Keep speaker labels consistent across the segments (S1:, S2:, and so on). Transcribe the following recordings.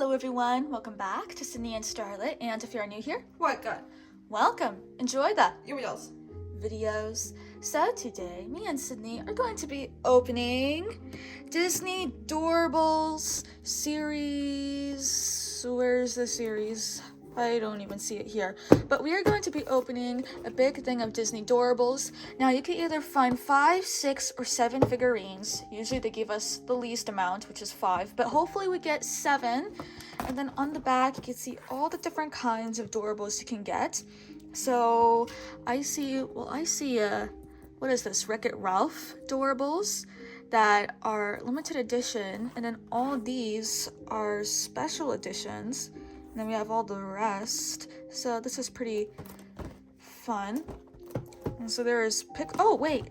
S1: Hello everyone, welcome back to Sydney and Starlet, and if you are new here,
S2: welcome.
S1: Welcome. Enjoy the
S2: videos.
S1: So today, me and Sydney are going to be opening Disney DOORABLES series. Where's the series? I don't even see it here. But we are going to be opening a big thing of Disney DOORABLES. Now you can either find 5, 6, or 7 figurines. Usually they give us the least amount, which is 5, but hopefully we get 7. And then on the back you can see all the different kinds of DOORABLES you can get. So I see what is this? Wreck-It Ralph DOORABLES that are limited edition, and then all these are special editions. And then we have all the rest. So this is pretty fun. And so there is oh wait.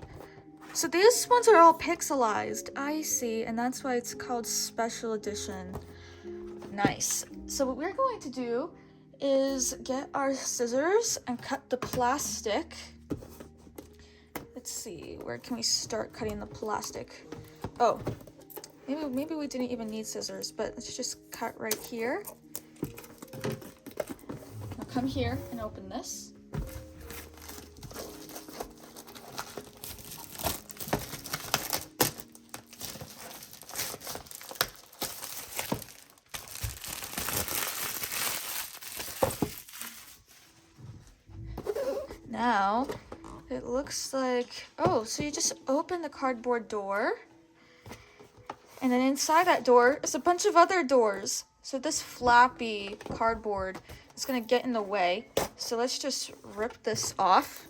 S1: So these ones are all pixelized. I see, and that's why it's called special edition. Nice. So what we're going to do is get our scissors and cut the plastic. Let's see, where can we start cutting the plastic? Oh, maybe we didn't even need scissors, but let's just cut right here. Now come here and open this. Now, it looks like, oh, so you just open the cardboard door, and then inside that door is a bunch of other doors. So this flappy cardboard is gonna get in the way. So let's just rip this off.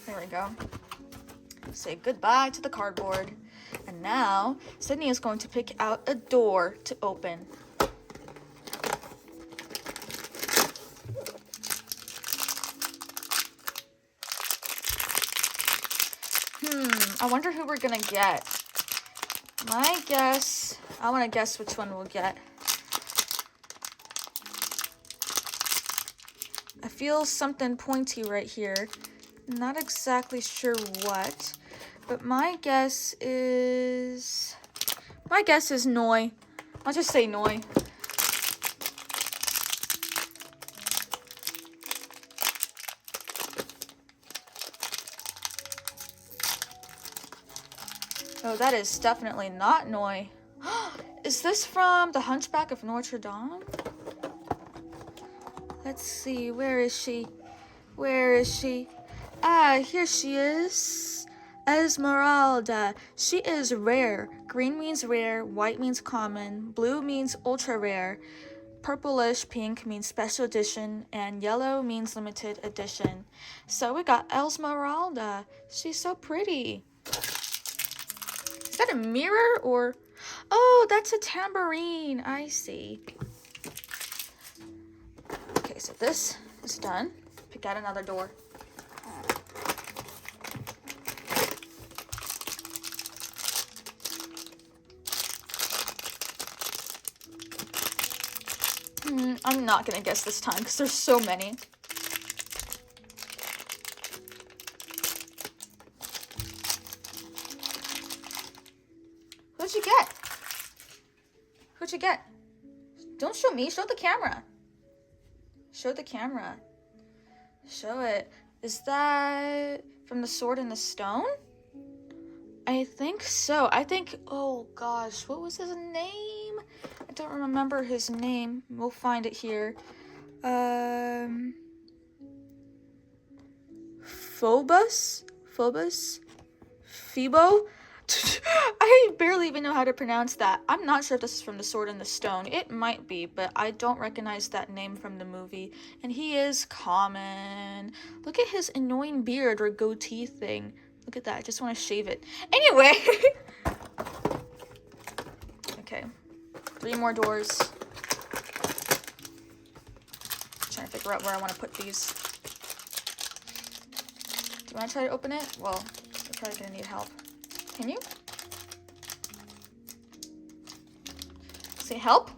S1: There we go. Say goodbye to the cardboard. And now, Sydney is going to pick out a door to open. I wonder who we're gonna get. My guess, I wanna guess which one we'll get. I feel something pointy right here. Not exactly sure what, but my guess is Noi. I'll just say Noi. Oh, that is definitely not Noi. Is this from The Hunchback of Notre Dame? Let's see, where is she? Where is she? Ah, here she is. Esmeralda. She is rare. Green means rare, white means common, blue means ultra rare, purplish pink means special edition, and yellow means limited edition. So we got Esmeralda. She's so pretty. Is that a mirror or? Oh, that's a tambourine. I see. Okay, so this is done. Pick out another door. I'm not gonna guess this time because there's so many. What'd you get? What'd you get? Don't show me, show the camera. Show the camera. Show it. Is that from The Sword in the Stone? I think so. Oh gosh, what was his name? I don't remember his name. We'll find it here. Phobos? Phoebo? I barely even know how to pronounce that. I'm not sure if this is from The Sword in the Stone. It might be, but I don't recognize that name from the movie. And he is common. Look at his annoying beard or goatee thing. Look at that. I just want to shave it. Anyway. Okay. 3 more doors. Trying to figure out where I want to put these. Do you want to try to open it? Well, you're probably going to need help. Can you? Say help?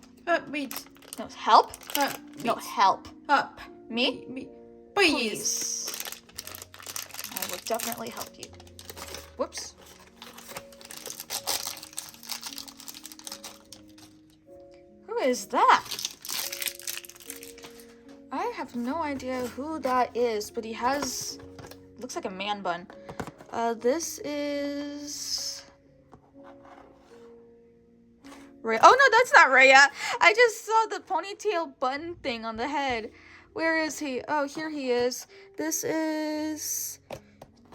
S2: Wait.
S1: No, help? No,
S2: Wait.
S1: help.
S2: Up.
S1: Me?
S2: Please.
S1: I will definitely help you. Whoops. is that? I have no idea who that is, but he has, looks like a man bun. This is Raya. Oh no, that's not Raya. I just saw the ponytail bun thing on the head. Where is he? Oh, here he is. This is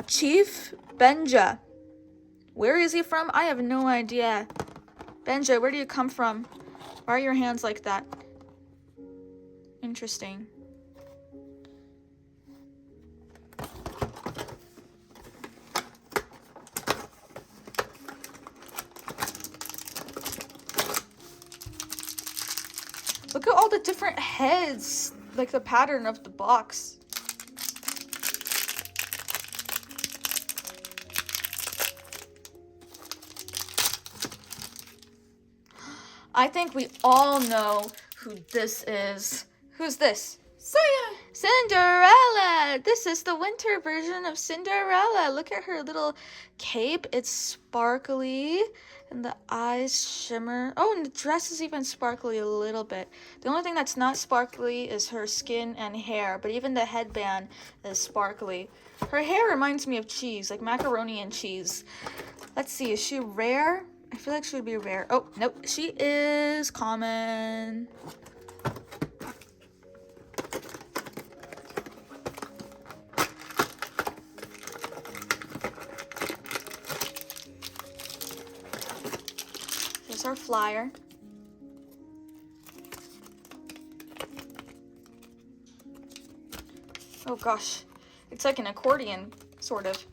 S1: Chief Benja. Where is he from? I have no idea. Benja, where do you come from? Why are your hands like that? Interesting. Look at all the different heads, like the pattern of the box. I think we all know who this is. Who's this? Cinderella! This is the winter version of Cinderella. Look at her little cape. It's sparkly and the eyes shimmer. Oh, and the dress is even sparkly a little bit. The only thing that's not sparkly is her skin and hair, but even the headband is sparkly. Her hair reminds me of cheese, like macaroni and cheese. Let's see, is she rare? I feel like she would be rare. Oh, nope, she is common. Here's our flyer. Oh gosh, it's like an accordion, sort of.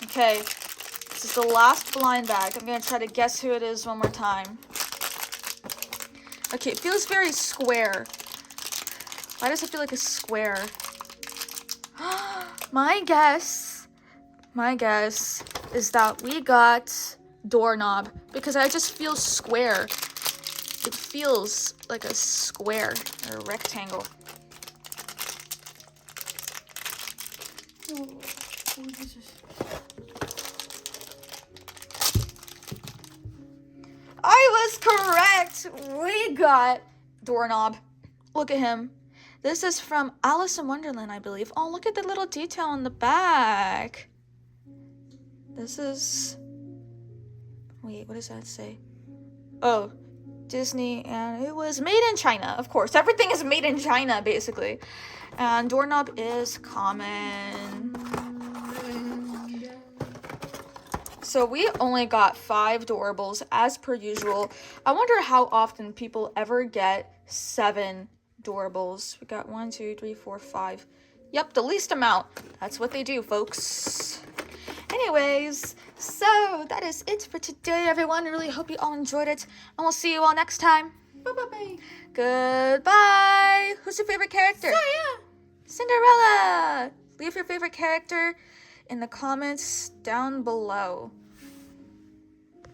S1: Okay, this is the last blind bag. I'm gonna try to guess who it is one more time. Okay, it feels very square. Why does it feel like a square? My guess is that we got doorknob because I just feel square. It feels like a square or a rectangle. I was correct. We got doorknob. Look at him. This is from Alice in Wonderland, I believe. Oh, look at the little detail on the back. This is... Wait, what does that say? Oh, Disney, and it was made in China, of course. Everything is made in China, basically. And doorknob is common. So we only got 5 doorables, as per usual. I wonder how often people ever get 7 doorables. We got 1, 2, 3, 4, 5. Yep, the least amount. That's what they do, folks. Anyways, so that is it for today, everyone. I really hope you all enjoyed it, and we'll see you all next time.
S2: Bye-bye.
S1: Goodbye. Who's your favorite character? Cinderella. Leave your favorite character in the comments down below.